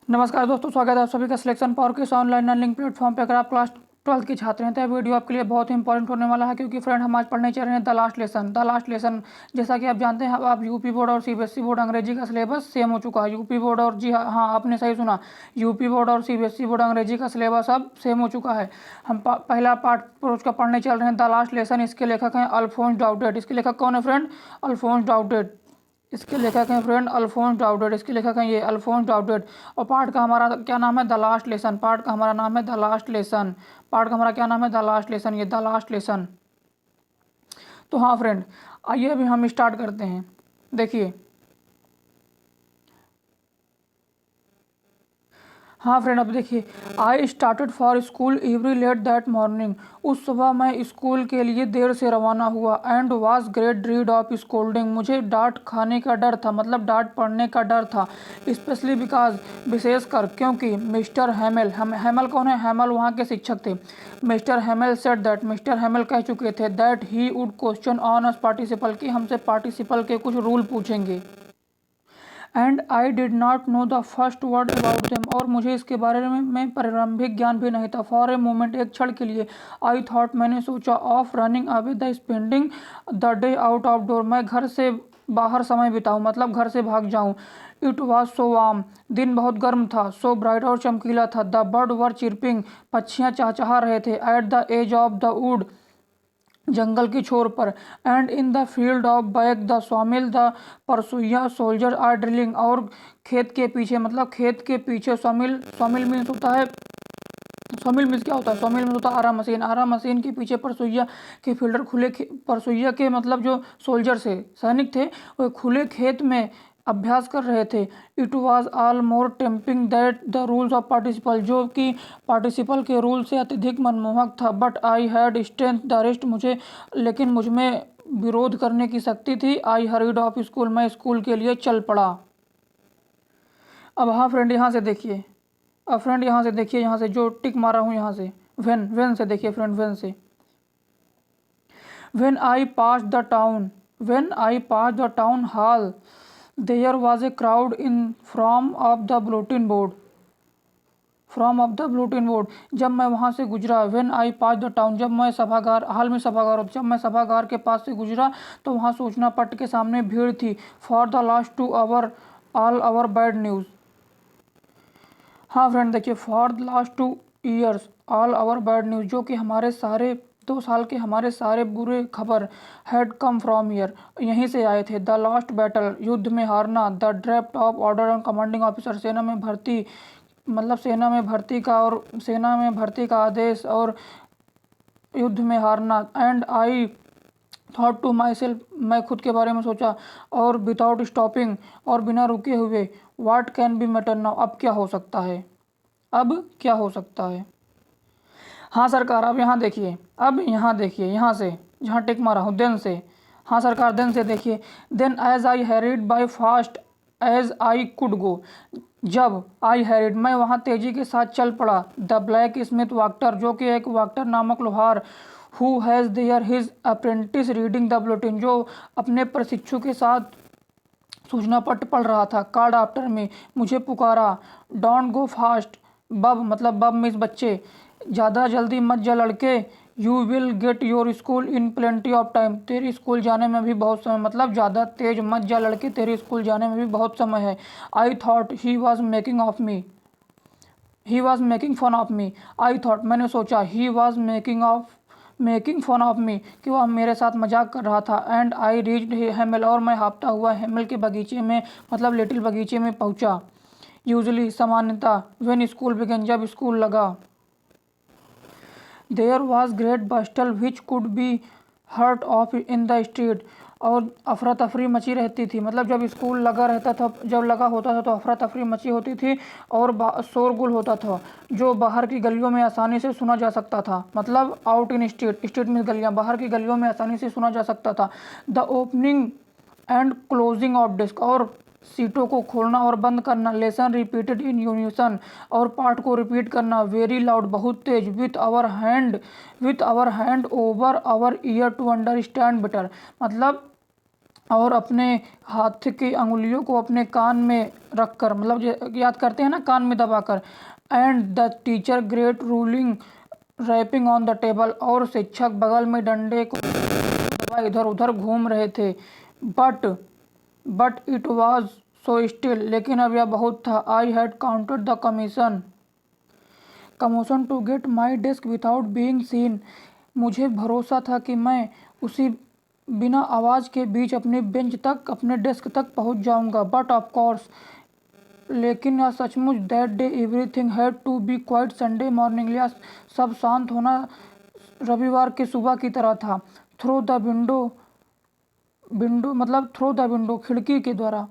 नमस्कार दोस्तों, स्वागत है आप सभी का सिलेक्शन पावर के इस ऑनलाइन लर्निंग प्लेटफॉर्म पे। अगर आप क्लास 12th के छात्र हैं तो यह वीडियो आपके लिए बहुत ही इंपॉर्टेंट होने वाला है, क्योंकि फ्रेंड हम आज पढ़ने चल रहे हैं द लास्ट लेसन। जैसा कि आप जानते हैं, अब यूपी बोर्ड और सीबीएसई बोर्ड अंग्रेजी का सिलेबस सेम हो चुका है। यूपी बोर्ड और जी हाँ, आपने सही सुना, यूपी बोर्ड और सीबीएसई बोर्ड अंग्रेजी का सिलेबस अब सेम हो चुका है। हम पहला पार्ट उसका पढ़ने चल रहे हैं, द लास्ट लेसन। इसके लेखक हैं अल्फोंस डाउडेट। इसके लेखक कौन है फ्रेंड? अल्फोंस डाउडेट। इसके लेखक हैं फ्रेंड अल्फोंस डाउडेट। इसके लेखक हैं ये अल्फोंस डाउडेट। और पार्ट का हमारा क्या नाम है? The last lesson. पार्ट का हमारा नाम है द लास्ट लेसन। पार्ट का हमारा क्या नाम है? The last lesson. ये द लास्ट लेसन। तो हाँ फ्रेंड, आइए अभी हम स्टार्ट करते हैं। देखिए, हाँ फ्रेंड, अब देखिए, I started for school every let that morning. उस सुबह मैं स्कूल के लिए देर से रवाना हुआ। And was great dread of scolding. मुझे डांट खाने का डर था, मतलब डांट पड़ने का डर था। स्पेशली बिकॉज, विशेषकर क्योंकि मिस्टर हैमेल, हम हैमल कौन है? हैमल वहाँ के शिक्षक थे। Mister Hamel said that, mister Hamel कह चुके थे that he would question on us participle, कि हमसे पार्टिसिपल के कुछ रूल पूछेंगे। And I did not know the first word about them. और मुझे इसके बारे में प्रारंभिक ज्ञान भी नहीं था। फॉर ए मोमेंट, एक क्षण के लिए, आई थॉट, मैंने सोचा, of running away the spending the day out of door. मैं घर से बाहर समय बिताऊं, मतलब घर से भाग जाऊं। इट वॉज सो वार्म, दिन बहुत गर्म था। सो ब्राइट, और चमकीला था। द बर्ड वर चिरपिंग, पक्षियाँ चहचहा रहे थे। At the edge of the wood, जंगल की छोर पर। And in the field of back the sawmill the Prussian soldiers are drilling. और खेत के पीछे, मतलब खेत के पीछे, सॉमिल, सॉमिल मीन्स होता है, सॉमिल मीन्स क्या होता है? सॉमिल मीन्स होता है आरा मशीन। आरा मशीन के पीछे परसुइया के फील्डर परसुइया के मतलब जो सोल्जर से सैनिक थे, वो खुले खेत में अभ्यास कर रहे थे। It was all more tamping that the rules of participle, जो कि पार्टिसिपल के रूल से अत्यधिक मनमोहक था। But I had strength the rest, लेकिन मुझ में विरोध करने की शक्ति थी। आई हरीड ऑफ स्कूल, मैं स्कूल के लिए चल पड़ा। अब हाँ फ्रेंड, यहाँ से देखिए, अब फ्रेंड यहाँ से देखिए, यहाँ से जो टिक मारा हूँ, यहाँ से वेन से देखिए फ्रेंड, वेन से। When I pass the town, when I pass the town hall, there was a crowd in from of the bulletin board, from of the bulletin board. जब मैं वहाँ से गुजरा, when I pass the town, जब मैं सभागार, हाल में सभागार होता, जब मैं सभागार के पास से गुजरा तो वहाँ सूचना पट के सामने भीड़ थी। For the last 2 hour all our bad news. हाँ फ्रेंड देखिए, for the last 2 years all our bad news, जो कि हमारे सारे 2 साल के हमारे सारे बुरे खबर हैड कम फ्रॉम ईयर, यहीं से आए थे। द लास्ट बैटल, युद्ध में हारना। The draft of order and commanding officer, सेना में भर्ती, मतलब सेना में भर्ती का, और सेना में भर्ती का आदेश, और युद्ध में हारना। And I thought to myself, मैं खुद के बारे में सोचा। और विदाउट स्टॉपिंग, और बिना रुके हुए। What can be matter now, अब क्या हो सकता है? अब क्या हो सकता है? हाँ सरकार, अब यहाँ देखिए, अब यहाँ देखिए, यहाँ से जहाँ टिक मारा हूँ, देन से। हाँ सरकार, देन से देखिए। Then as I hurried by fast as I could go, जब आई हैरिड, मैं वहाँ तेजी के साथ चल पड़ा। द ब्लैक स्मिथ वाक्टर, जो कि एक वाक्टर नामक लोहार, who has their his apprentice reading the bulletin, जो अपने प्रशिक्षु के साथ सूचना पट पढ़ रहा था। कार्ड आफ्टर में, मुझे पुकारा। डोंट गो फास्ट, बब, मतलब बब मीन्स बच्चे, ज़्यादा जल्दी मत जा लड़के। You will get your school in plenty of time, तेरी स्कूल जाने में भी बहुत समय, मतलब ज़्यादा तेज मत जा लड़के, तेरी स्कूल जाने में भी बहुत समय है। I thought he was making of me, he was making fun of me. I thought, मैंने सोचा, he was making fun of me, कि वह मेरे साथ मजाक कर रहा था। एंड आई रीच्ड हेमल, और मैं हाँफता हुआ हेमल के बगीचे में, मतलब लिटिल बगीचे में पहुंचा। यूजली, सामान्यतः, व्हेन स्कूल बिगन, जब स्कूल लगा। There was great bustle which could be heard of in the street, और अफरा तफरी मची रहती थी, मतलब जब स्कूल लगा रहता था, जब लगा होता था तो अफरा तफरी मची होती थी, और शोरगुल होता था, जो बाहर की गलियों में आसानी से सुना जा सकता था। मतलब आउट इन स्ट्रीट, स्ट्रीट में गलियाँ, बाहर की गलियों में आसानी से सुना जा सकता था। The opening and closing of desk, और सीटों को खोलना और बंद करना। लेसन रिपीटेड इन यूनिसन, और पाठ को रिपीट करना। वेरी लाउड, बहुत तेज। With our hand over our ear to understand better, मतलब और अपने हाथ की अंगुलियों को अपने कान में रखकर, मतलब याद करते हैं ना, कान में दबाकर। And the teacher great ruling rapping on the table, और शिक्षक बगल में डंडे को दबाए इधर उधर घूम रहे थे। But it was so still, लेकिन अब यह बहुत था। I had counted the commotion to get my desk without being seen. मुझे भरोसा था कि मैं उसी बिना आवाज़ के बीच अपने बेंच तक, अपने डेस्क तक पहुंच जाऊंगा। बट ऑफ कोर्स, लेकिन यह सचमुच, that day everything had to be quite Sunday morning. यह सब शांत होना रविवार के सुबह की तरह था। Through the window, through the window, खिड़की के द्वारा।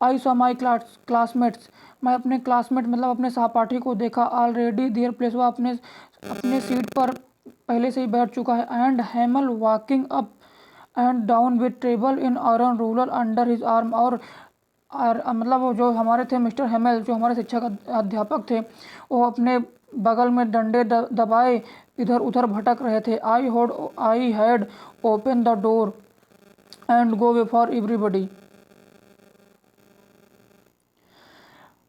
आई सॉ माई क्लासमेट्स, मैं अपने क्लासमेट मतलब अपने सहपाठी को देखा। ऑलरेडी देयर प्लेस, वह अपने अपने सीट पर पहले से ही बैठ चुका है। And हैमल walking up and down with table in iron ruler under his arm, और मतलब वो जो हमारे थे, मिस्टर हेमल, जो हमारे शिक्षक अध्यापक थे, वो अपने बगल में डंडे दबाए इधर उधर भटक रहे थे। I had open the door and go way for everybody.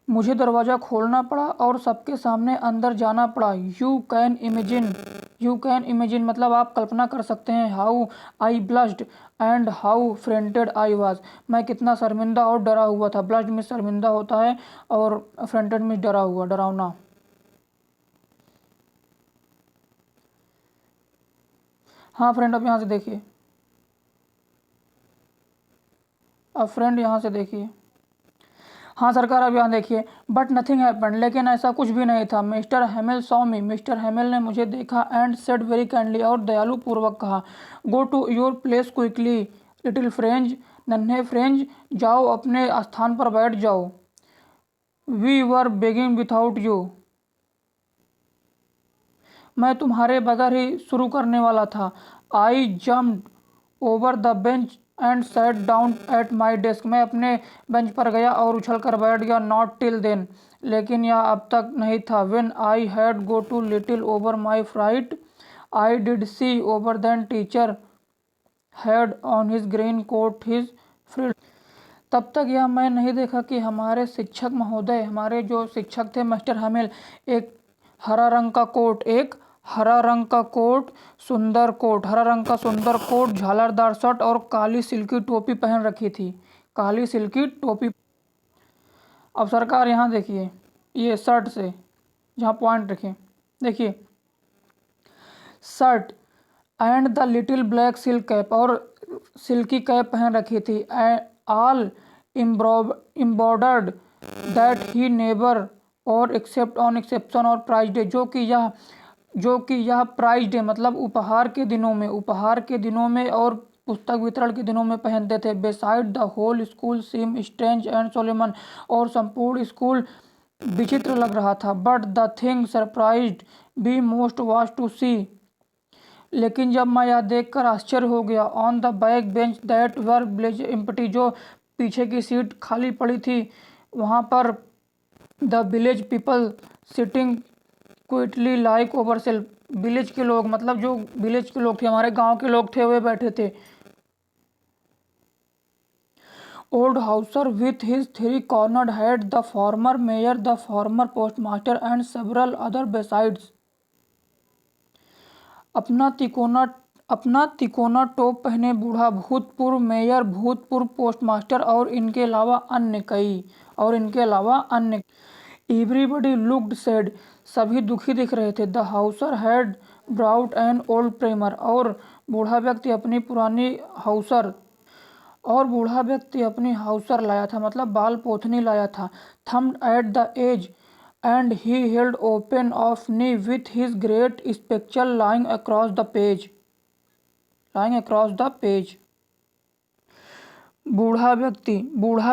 मुझे दरवाज़ा खोलना पड़ा और सबके सामने अंदर जाना पड़ा। यू कैन इमेजिन मतलब आप कल्पना कर सकते हैं। How I blushed and how frightened I was, मैं कितना शर्मिंदा और डरा हुआ था। ब्लश्ड में शर्मिंदा होता है और फ्रेंटेड में डरा हुआ, डरावना। हाँ फ्रेंड, अब यहाँ से देखिए, अब फ्रेंड यहाँ से देखिए। हाँ सरकार, अब यहाँ देखिए। बट नथिंग हैपेंड, लेकिन ऐसा कुछ भी नहीं था। Mr Hemil saw me, mister Hemil ने मुझे देखा। एंड सेड वेरी काइंडली, और दयालु पूर्वक कहा, go to your place quickly little friends, नन्हे फ्रेंज, जाओ अपने स्थान पर बैठ जाओ। We were beginning without you, मैं तुम्हारे बगैर ही शुरू करने वाला था। I jumped over the bench and sat down at my desk, मैं अपने बेंच पर गया और उछल कर बैठ गया। नॉट टिल देन, लेकिन यह अब तक नहीं था। When I had go to little over my fright, I did see over then teacher had on his green coat his frill. तब तक यह मैं नहीं देखा कि हमारे शिक्षक महोदय, हमारे जो शिक्षक थे मिस्टर हमिल, एक हरा रंग का कोट, एक हरा रंग का कोट, सुंदर कोट, हरा रंग का सुंदर कोट, झालरदार शर्ट और काली सिल्की टोपी पहन रखी थी। काली सिल्की टोपी। अब सरकार यहाँ देखिए, ये शर्ट से जहाँ पॉइंट रखें, देखिए shirt and the little black silk cap, और सिल्की कैप पहन रखी थी। All embroidered that he neighbour और एक्सेप्ट ऑन एक्सेप्शन और प्राइज डे, जो कि यह प्राइज डे मतलब उपहार के दिनों में, उपहार के दिनों में और पुस्तक वितरण के दिनों में पहनते थे। Beside the whole school seem strange and solemn, और संपूर्ण स्कूल विचित्र लग रहा था। But the thing surprised be most was to see, लेकिन जब मैं यह देखकर आश्चर्य हो गया, on the back bench that were always empty, जो पीछे की सीट खाली पड़ी थी, वहाँ पर the village people sitting quietly like ourselves, village के लोग मतलब जो विलेज के लोग थे, हमारे गांव के लोग थे, वे बैठे थे। Old Hauser with his three cornered head, the former mayor, the former postmaster and several other besides. अपना तिकोना टोप पहने बूढ़ा, भूतपूर्व मेयर, भूतपूर्व पोस्टमास्टर और इनके अलावा अन्य एवरीबडी लुक्ड सैड, सभी दुखी दिख रहे थे। The Hauser had brought an old Premiere, और बूढ़ा व्यक्ति अपनी हाउसर लाया था, मतलब बाल पोथनी लाया था। Thumbed at the edge and he held open of knee with his great spectacles lying across the page. बूढ़ा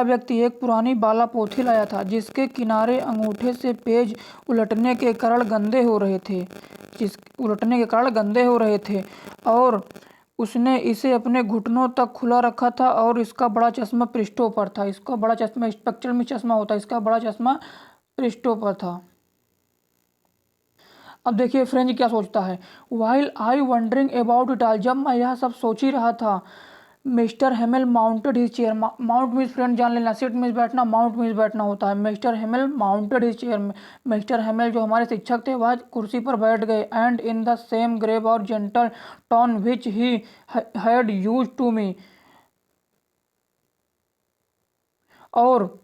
व्यक्ति एक पुरानी बाला पोथी लाया था, जिसके किनारे अंगूठे से पेज उलटने के कारण गंदे हो रहे थे, और उसने इसे अपने घुटनों तक खुला रखा था, और इसका बड़ा चश्मा पृष्ठों पर था। इसका बड़ा चश्मा, स्पेक्चल में चश्मा होता है, इसका बड़ा चश्मा पृष्ठों पर था। अब देखिए फ्रेंच क्या सोचता है। While I wondering about it all, जब मैं यह सब सोच ही रहा था, Mr Hamel mounted his chair. Mount means friend जान लेना, सिट मीन्स बैठना, माउंट मीन्स बैठना होता है। Mr Hamel mounted his chair. Mr Hamel जो हमारे शिक्षक थे वह कुर्सी पर बैठ गए। And in the same grave और gentle tone which he had used to me, और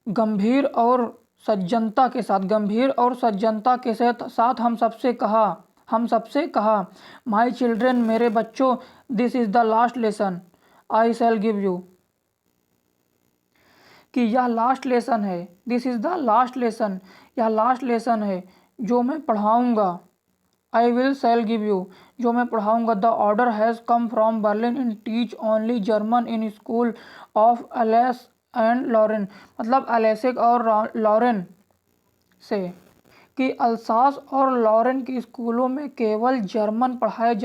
गंभीर और सज्जनता के साथ, गंभीर और सज्जनता के साथ हम सबसे कहा, माई चिल्ड्रेन, मेरे बच्चों, this is the last lesson I shall give you, कि यह लास्ट लेसन है। This is the last lesson, यह लास्ट लेसन है जो मैं पढ़ाऊंगा। I will shall give you, जो मैं पढ़ाऊंगा। The order has come from Berlin in teach only German in school of Alsace and Lorraine, मतलब अलेसिक और लॉरेन से, कि अल्सास और लॉरेन के स्कूलों में केवल जर्मन पढ़ाए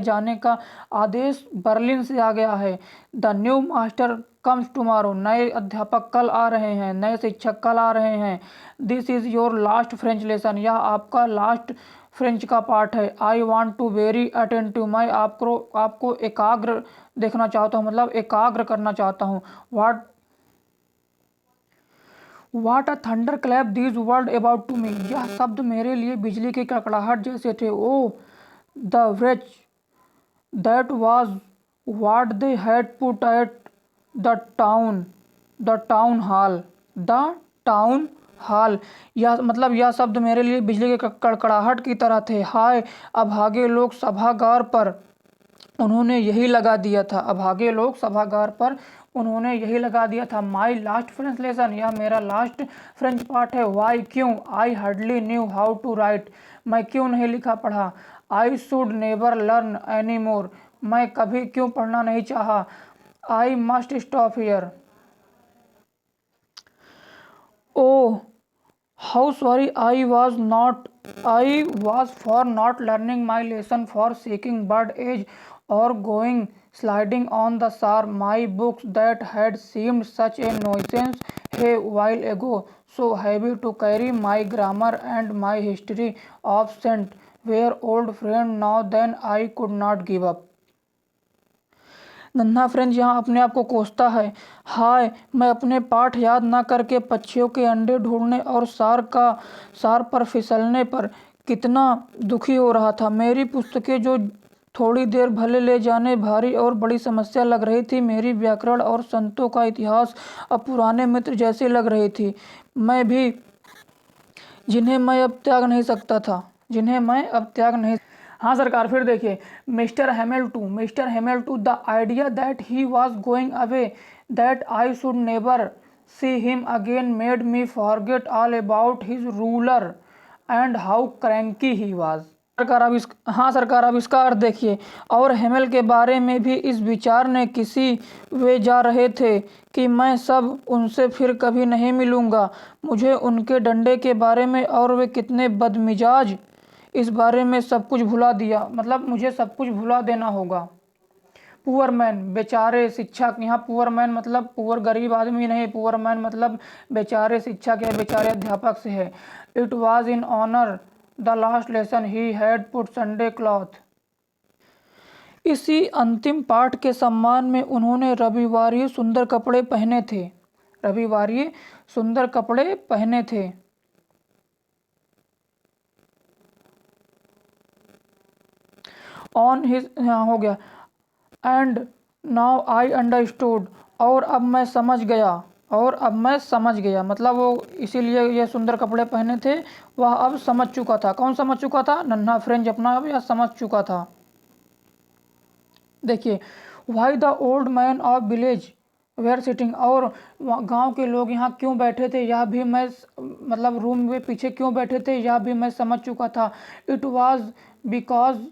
जाने का आदेश बर्लिन से आ गया है। The new master comes tomorrow, नए अध्यापक कल आ रहे हैं, नए शिक्षक कल आ रहे हैं। This is your last French lesson, यह आपका लास्ट फ्रेंच का पाठ है। I want to very attentive, मैं आपको एकाग्र देखना चाहता हूँ, मतलब एकाग्र करना चाहता हूँ। What a thunderclap these word about to me, यह शब्द मेरे लिए बिजली की कड़कड़ाहट जैसे थे। Oh the wretch that was what they had put at the town hall, यह मतलब यह शब्द मेरे लिए बिजली की कड़कड़ाहट की तरह थे। हाय अभागे लोग सभागार पर उन्होंने यही लगा दिया था, अभागे लोग सभागार पर उन्होंने यही लगा दिया था। माई लास्ट फ्रेंच लेसन, यह मेरा लास्ट फ्रेंच पाठ है। वाई, क्यों। I hardly knew how to write, मैं क्यों नहीं लिखा पढ़ा। I should never learn any more, मैं कभी क्यों पढ़ना नहीं चाहा। I must stop here, oh how sorry I was for not learning my lesson, for seeking bird age or going sliding on the shore. My books that had seemed such a nuisance a while ago, so heavy to carry, my grammar and my history of Saint were old friend now, then I could not give up. नन्हा French यहाँ अपने आप को कोसता है। हाय मैं अपने पाठ याद ना करके पक्षियों के अंडे ढूंढने और सार पर फिसलने पर कितना दुखी हो रहा था। मेरी पुस्तकें जो थोड़ी देर भले ले जाने भारी और बड़ी समस्या लग रही थी, मेरी व्याकरण और संतों का इतिहास अब पुराने मित्र जैसे लग रही थी, मैं भी जिन्हें मैं अब त्याग नहीं सकता था, जिन्हें मैं अब त्याग नहीं। हाँ सरकार, फिर देखिए, mister Hamel to the idea that he was going away, that I should never see him again made me forget all about his ruler and how cranky he was. सरकार अब इसका अर्थ देखिए। और हेमिल के बारे में भी इस विचार ने किसी वे जा रहे थे कि मैं सब उनसे फिर कभी नहीं मिलूँगा। मुझे उनके डंडे के बारे में और वे कितने बदमिजाज, इस बारे में सब कुछ भुला दिया, मतलब मुझे सब कुछ भुला देना होगा। पुअर मैन, बेचारे शिक्षक, यहाँ पुअर मैन मतलब पुअर गरीब आदमी नहीं, पुअर मैन मतलब बेचारे शिक्षक या बेचारे अध्यापक से है। It was in honour the last lesson he had put Sunday cloth, इसी अंतिम पाठ के सम्मान में उन्होंने रविवारीय सुंदर कपड़े पहने थे, रविवारीय सुंदर कपड़े पहने थे। ऑन हिज, यहाँ हो गया। एंड नाउ आई अंडरस्टूड, और अब मैं समझ गया, और अब मैं समझ गया, मतलब वो इसीलिए ये सुंदर कपड़े पहने थे, वह अब समझ चुका था। कौन समझ चुका था? नन्हा फ्रेंच अपना अब यह समझ चुका था। देखिए, why the old man of village were sitting, और गांव के लोग यहाँ क्यों बैठे थे, यह भी मैं मतलब रूम में पीछे क्यों बैठे थे, यह भी मैं समझ चुका था। It was because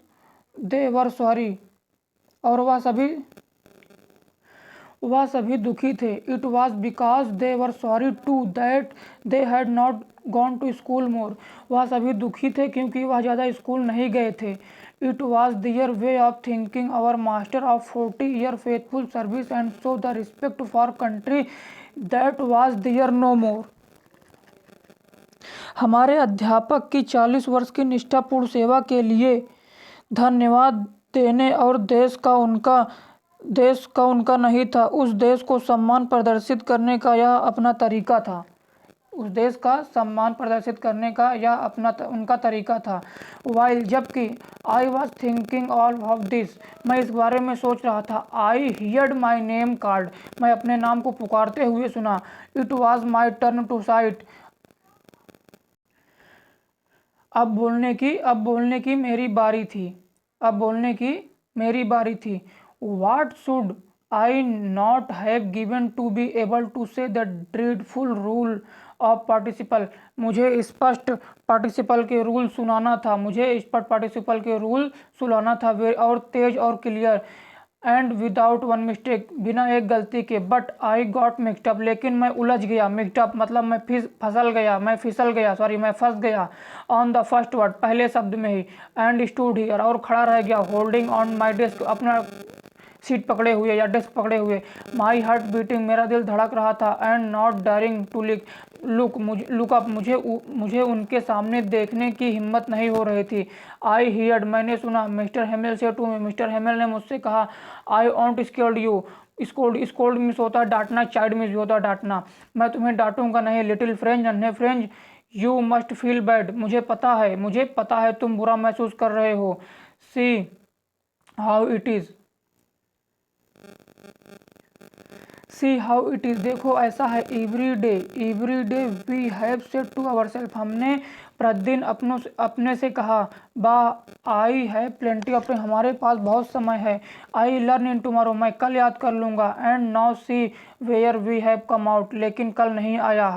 they were sorry, और वह सभी दुखी थे। It was because they were sorry to that they had not gone to school more, वह सभी दुखी थे क्योंकि वह ज़्यादा स्कूल नहीं गए थे। It was their way of thinking our master of 40 year faithful service and so the respect for country that was their no more, हमारे अध्यापक की 40 वर्ष की निष्ठापूर्ण सेवा के लिए धन्यवाद देने और देश का उनका नहीं था। उस देश को सम्मान प्रदर्शित करने का यह अपना तरीका था। उस देश का सम्मान प्रदर्शित करने का यह उनका तरीका था। वाइल जबकि I was thinking all of this, मैं इस बारे में सोच रहा था। I heard my name called, मैं अपने नाम को पुकारते हुए सुना। It was my turn to site, अब बोलने की मेरी बारी थी। अब बोलने की मेरी बारी थी। What should I not have given to be able to say the dreadful rule of participle? मुझे स्पष्ट पार्टिसिपल के रूल सुनाना था। मुझे स्पष्ट पार्टिसिपल के रूल सुनाना था। और तेज और clear and without one mistake, बिना एक गलती के। But I got mixed up, लेकिन मैं उलझ गया। मिक्सड अप मतलब मैं फिसल गया, मैं फंस गया। ऑन द फर्स्ट वर्ड, पहले शब्द में ही। एंड स्टूड हियर, और खड़ा रह गया। होल्डिंग ऑन माई डेस्क, अपना सीट पकड़े हुए या डेस्क पकड़े हुए। माई हार्ट बीटिंग, मेरा दिल धड़क रहा था। And not daring to look up, मुझे उनके सामने देखने की हिम्मत नहीं हो रही थी। आई हियर्ड, मैंने सुना। मिस्टर हेमिल से टू मी, मिस्टर हेमिल ने मुझसे कहा। I want scold you, scold miss होता है डांटना, चाइल्ड मिस भी होता है डांटना। मैं तुम्हें डांटूंगा नहीं। लिटिल फ्रेंच, नन्हे French. You must feel bad, मुझे पता है तुम बुरा महसूस कर रहे हो। सी हाउ इट इज़, देखो ऐसा है। Every day we have said to ourself, हमने प्रतिदिन अपने से कहा। I have plenty of time, हमारे पास बहुत समय है। आई लर्न इन टुमारो, मैं कल याद कर लूँगा। And now see where we have come out, लेकिन कल नहीं आया।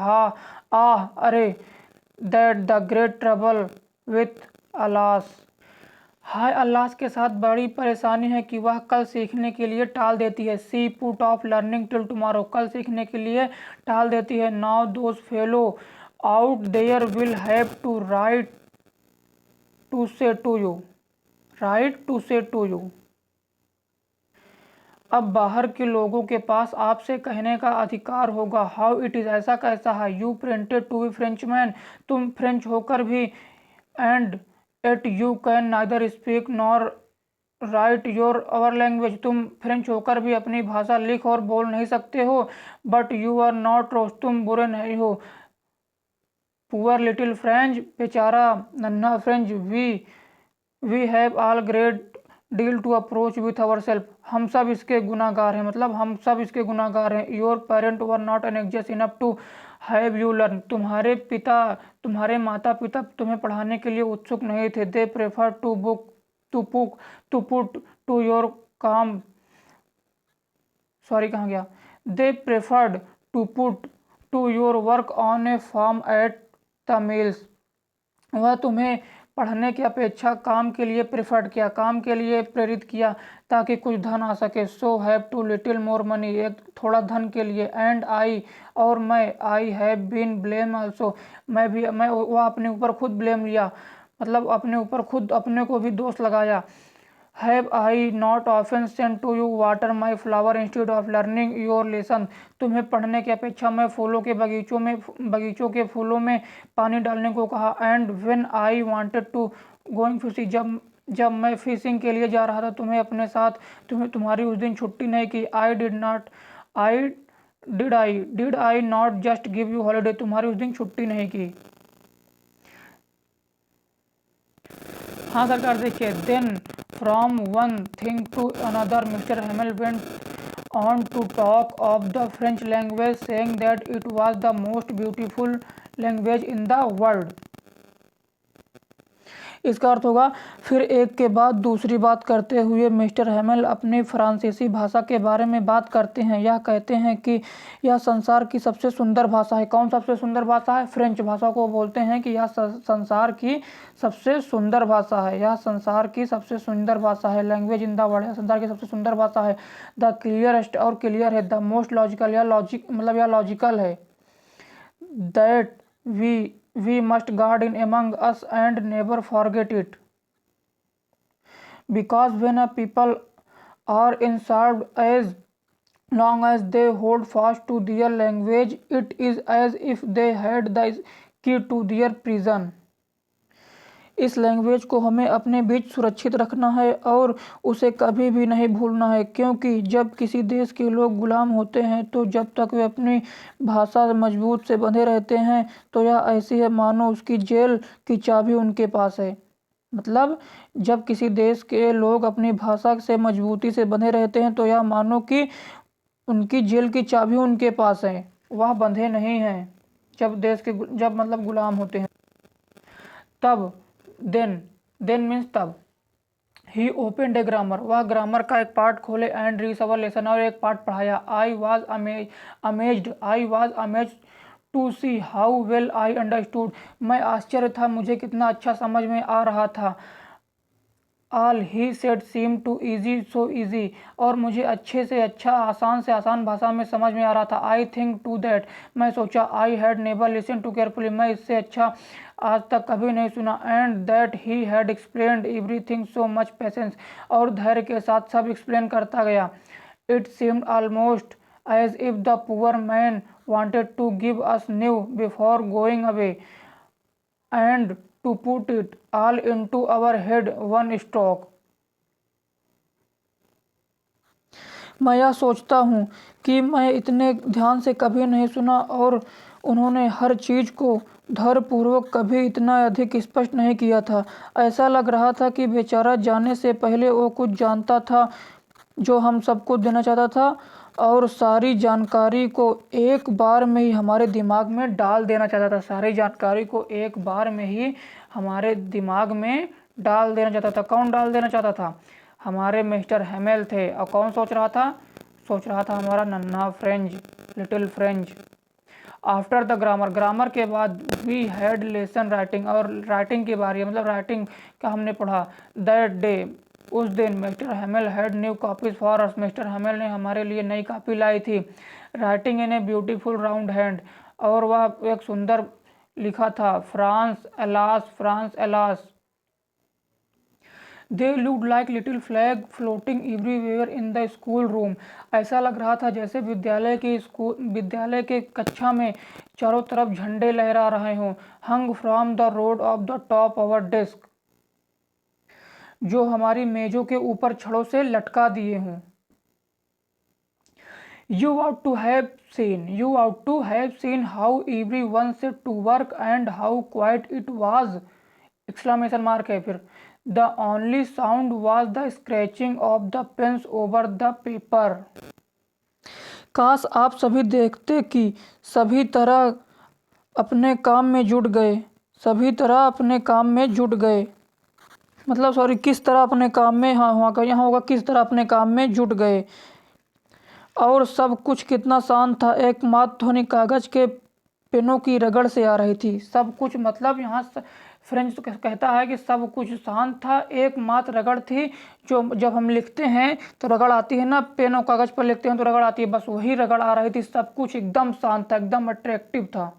अरे that the great trouble with alas, हाय अल्लाह के साथ बड़ी परेशानी है कि वह कल सीखने के लिए टाल देती है। She put off learning till tomorrow, कल सीखने के लिए टाल देती है। Now those fellow out there will have to write to say to you, अब बाहर के लोगों के पास आपसे कहने का अधिकार होगा। हाउ इट इज़, ऐसा कैसा है। You pretended to be Frenchman, तुम फ्रेंच होकर भी। And yet you can neither speak nor write your our language, तुम फ्रेंच होकर भी अपनी भाषा लिख और बोल नहीं सकते हो। But you are not rose, तुम बुरे नहीं हो। पुअर लिटिल फ्रेंच, बेचारा नन्हा French. We have all great deal to approach with ourself, हम सब इसके गुनाहगार हैं, मतलब हम सब इसके गुनाहगार हैं। Your parent were not anxious enough to have you learn, तुम्हारे माता पिता तुम्हें पढ़ाने के लिए उत्सुक नहीं थे। They prefer to put to your काम, सॉरी कहाँ गया। They preferred to put to your work on a farm at the mills, वह तुम्हें पढ़ने की अपेक्षा काम के लिए काम के लिए प्रेरित किया ताकि कुछ धन आ सके। So have to little more money, एक थोड़ा धन के लिए। एंड आई, और मैं। I have been blame also, वह अपने ऊपर खुद ब्लेम लिया, मतलब अपने को भी दोष लगाया। Have I not often sent to you water my flower instead of learning your lesson, तुम्हें पढ़ने की अपेक्षा मैं बगीचों के फूलों में पानी डालने को कहा। And when I wanted to going fishing, जब मैं फिशिंग के लिए जा रहा था तुम्हें अपने साथ, तुम्हारी उस दिन छुट्टी नहीं की। Did I not just give you holiday, तुम्हारी उस दिन छुट्टी नहीं की। हाँ सरकार, देखिए। Then from one thing to another mister Hamel went on to talk of the French language, saying that it was the most beautiful language in the world. इसका अर्थ होगा, फिर एक के बाद दूसरी बात करते हुए मिस्टर हेमिल अपनी फ्रांसीसी भाषा के बारे में बात करते हैं। यह कहते हैं कि यह संसार की सबसे सुंदर भाषा है। कौन सबसे सुंदर भाषा है? फ्रेंच भाषा को बोलते हैं कि यह संसार की सबसे सुंदर भाषा है। यह संसार की सबसे सुंदर भाषा है। लैंग्वेज इन द वर्ल्ड, संसार की सबसे सुंदर भाषा है। द क्लियरेस्ट, और क्लियर है। द मोस्ट लॉजिकल, यह लॉजिकल है। That we must guard in among us and never forget it, because when a people are inserved, as long as they hold fast to their language, it is as if they had the key to their prison. इस language को हमें अपने बीच सुरक्षित रखना है और उसे कभी भी नहीं भूलना है, क्योंकि जब किसी देश के लोग गुलाम होते हैं तो जब तक वे अपनी भाषा मजबूत से बंधे रहते हैं तो यह ऐसी है मानो उसकी जेल की चाबी उनके पास है। मतलब जब किसी देश के लोग अपनी भाषा से मजबूती से बंधे रहते हैं तो यह मानो कि उनकी जेल की चाबी उनके पास है, वह बंधे नहीं हैं जब देश के जब मतलब गुलाम होते हैं। तब देन देन मीन्स तब। ही ओपन ए ग्रामर, वह ग्रामर का एक पार्ट खोले एंड रीड अवर लेसन, और एक पार्ट पढ़ाया। I was amazed to see how well I understood, मैं आश्चर्य था मुझे कितना अच्छा समझ में आ रहा था। All he said seem too easy so easy, और मुझे अच्छे से अच्छा आसान से आसान भाषा में समझ में आ रहा था। आई थिंक टू दैट, मैं सोचा। I had never listen to carefully, मैं इससे अच्छा आज तक कभी नहीं सुना। And that he had explained everything so much patience, और धैर्य के साथ सब एक्सप्लेन करता गया। इट सीम्ड ऑलमोस्ट एज इफ द पुअर मैन wanted to give us new before going away and to put it all into our head one stroke। मैं यह सोचता हूँ कि मैं इतने ध्यान से कभी नहीं सुना और उन्होंने हर चीज़ को धैर्यपूर्वक कभी इतना अधिक स्पष्ट नहीं किया था। ऐसा लग रहा था कि बेचारा जाने से पहले वो कुछ जानता था जो हम सबको देना चाहता था, और सारी जानकारी को एक बार में ही हमारे दिमाग में डाल देना चाहता था। सारी जानकारी को एक बार में ही हमारे दिमाग में डाल देना चाहता था। कौन डाल देना चाहता था? हमारे मिस्टर हेमेल थे। और कौन सोच रहा था? सोच रहा था हमारा नन्हा French, little French. After the grammar, grammar के बाद वी हैड लेसन राइटिंग, और राइटिंग की बारी है, मतलब राइटिंग का हमने पढ़ा। दैट डे, उस दिन mister Hamel had new copies for us, mister Hamel ने हमारे लिए नई कॉपी लाई थी। Writing in a beautiful round hand, और वह एक सुंदर लिखा था, France alas, France alas. They look like little flag floating everywhere in the school room, ऐसा लग रहा था जैसे विद्यालय के कक्षा में चारों तरफ झंडे लहरा रहे हों। Hung from the rod of the top our desk, जो हमारी मेजों के ऊपर छड़ों से लटका दिए हों। You ought to have seen how everyone said to work and how quiet it was! Exclamation mark है फिर। The only sound was the scratching of the pens over the paper। काश आप सभी देखते कि सभी तरह अपने काम में जुट गए, सभी तरह अपने काम में जुट गए, मतलब सॉरी किस तरह अपने काम में, हाँ यहाँ होगा किस तरह अपने काम में जुट गए। और सब कुछ कितना शांत था, एकमात्र ध्वनि कागज के पेनों की रगड़ से आ रही थी। सब कुछ मतलब यहाँ फ्रेंच कहता है कि सब कुछ शांत था, एकमात्र रगड़ थी। जो जब हम लिखते हैं तो रगड़ आती है ना, पेन और कागज पर लिखते हैं तो रगड़ आती है, बस वही रगड़ आ रही थी। सब कुछ एकदम शांत था, एकदम अट्रैक्टिव था।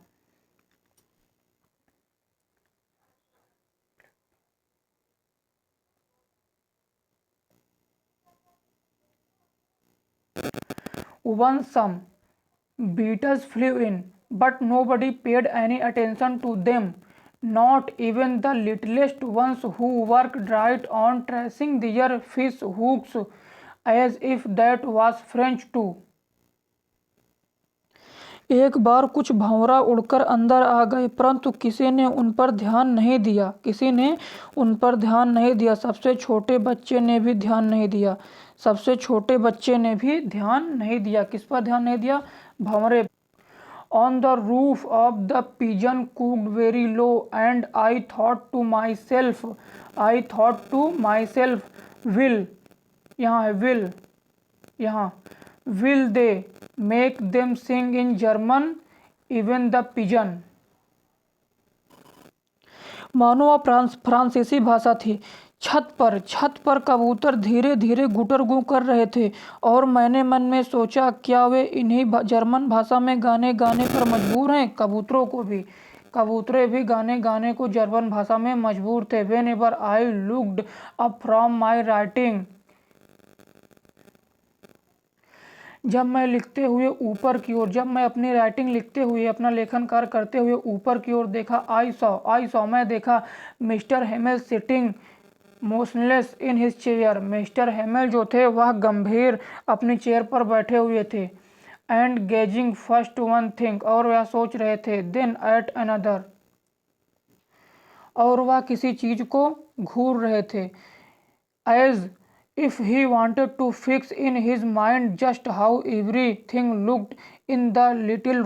Once some beetles flew in, but nobody paid any attention to them, not even the littlest ones who worked right on tracing their fish hooks, as if that was French too। एक बार कुछ भंवरा उड़कर अंदर आ गए, परंतु किसी ने उन पर ध्यान नहीं दिया। सबसे छोटे बच्चे ने भी ध्यान नहीं दिया। किस पर ध्यान नहीं दिया? भंवरे। On the roof of the pigeon cooked very low, and I thought to myself, will, यहाँ है will they make them sing in German, even the pigeon। मानो वह फ्रांसीसी भाषा थी। छत पर कबूतर धीरे धीरे गुटर गूं कर रहे थे, और मैंने मन में सोचा क्या वे इन्हीं जर्मन भाषा में गाने गाने पर मजबूर हैं? कबूतरे भी गाने गाने को जर्मन भाषा में मजबूर थे। Whenever I looked up from my writing, जब मैं लिखते हुए ऊपर की ओर, जब मैं अपनी राइटिंग लिखते हुए, अपना लेखन कार्य करते हुए ऊपर की ओर देखा, आई सॉ मैं देखा mister Hamel sitting motionless in his chair, mister Hamel जो थे वह गंभीर अपनी चेयर पर बैठे हुए थे। And gazing first one thing, और वह सोच रहे थे, देन एट अनदर, और वह किसी चीज को घूर रहे थे। As if he wanted to fix in his mind just how everything looked in the little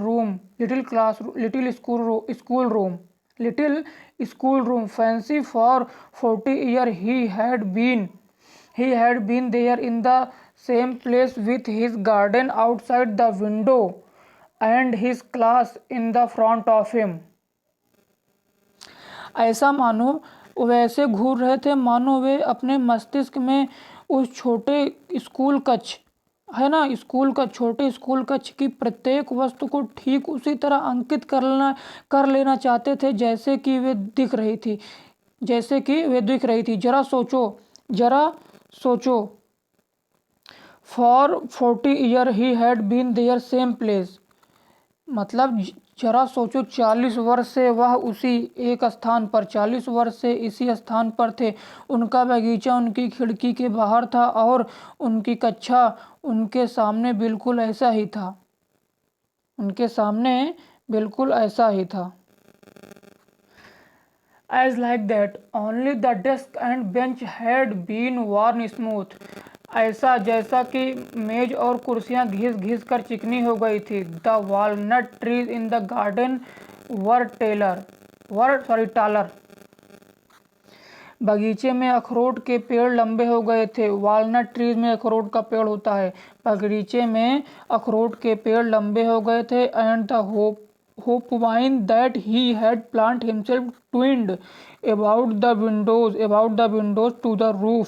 school room fancy for 40 years he had been there in the same place with his garden outside the window and his class in the front of him। ऐसा मानो वैसे घूर रहे थे मानो वे अपने मस्तिष्क में उस छोटे स्कूल कक्ष है ना, छोटे स्कूल कक्ष की प्रत्येक वस्तु को ठीक उसी तरह अंकित कर लेना चाहते थे जैसे कि वे दिख रही थी। जरा सोचो for 40 year he had been there same place, मतलब जरा सोचो 40 वर्ष से वह उसी एक स्थान पर, 40 वर्ष से इसी स्थान पर थे। उनका बगीचा उनकी खिड़की के बाहर था और उनकी कक्षा उनके सामने बिल्कुल ऐसा ही था। As like that, only the desk and bench had been worn smooth, ऐसा जैसा कि मेज और कुर्सियां घिस घिस कर चिकनी हो गई थी। The walnut trees in the garden were taller, बगीचे में अखरोट के पेड़ लंबे हो गए थे। वॉलनट ट्रीज में अखरोट का पेड़ होता है, बगीचे में अखरोट के पेड़ लंबे हो गए थे। And the hopevine that he had planted himself twined about the windows to the roof,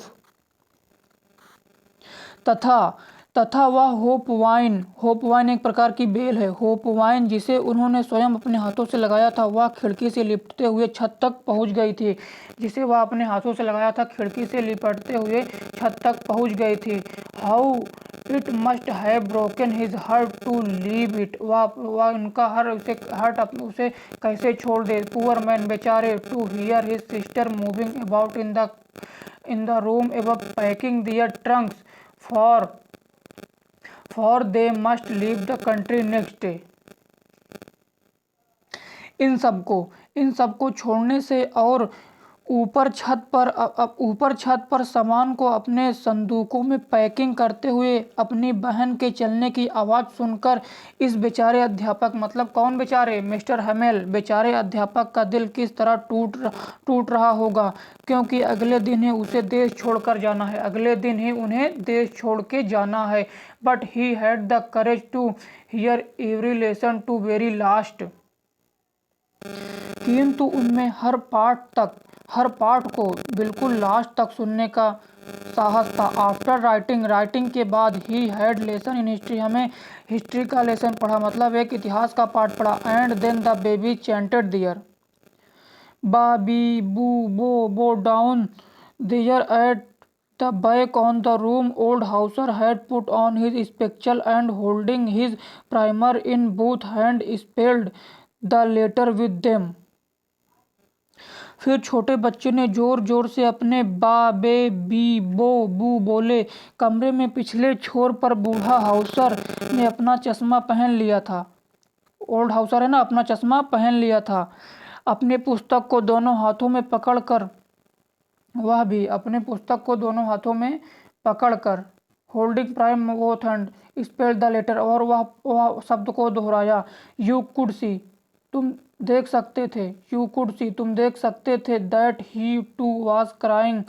तथा वह होपवाइन एक प्रकार की बेल है। होपवाइन जिसे उन्होंने स्वयं अपने हाथों से लगाया था वह खिड़की से लिपटते हुए छत तक पहुंच गई थी। छत तक पहुंच गई थी। How it must have broken his heart to leave it, वह उनका हार्ट उसे कैसे छोड़ दे। पुअर मैन, बेचारे, to hear his sister moving about in the room above packing their trunks for they must leave the country next day। इन सबको छोड़ने से और ऊपर छत पर सामान को अपने संदूकों में पैकिंग करते हुए अपनी बहन के चलने की आवाज़ सुनकर इस बेचारे अध्यापक, मतलब कौन बेचारे, मिस्टर हेमेल, बेचारे अध्यापक का दिल किस तरह टूट रहा होगा, क्योंकि अगले दिन ही उसे देश छोड़कर जाना है, उन्हें देश छोड़ के जाना है। But he had the courage to hear every lesson to very last, किंतु उनमें हर पाठ को बिल्कुल लास्ट तक सुनने का साहस था। आफ्टर राइटिंग के बाद ही हैड लेसन इन हिस्ट्री, हमें हिस्ट्री का लेसन पढ़ा, मतलब एक इतिहास का पाठ पढ़ा। And then the baby chanted their ba be bu bo down there at the back on the room। Old Hauser had put on his spectacles and holding his primer in both hands spelled the letter with them। फिर छोटे बच्चे ने जोर जोर से अपने बा बे B बो बू बोले। कमरे में पिछले छोर पर बूढ़ा हाउसर ने अपना चश्मा पहन लिया था, ओल्ड हाउसर है ना, अपना चश्मा पहन लिया था। अपनी पुस्तक को दोनों हाथों में पकड़कर, वह भी अपने पुस्तक को दोनों हाथों में पकड़कर, holding prime both hand spelled the letter, और वह शब्द को दोहराया। यू कुड सी, तुम देख सकते थे, यू कुड सी, तुम देख सकते थे, that he too was crying,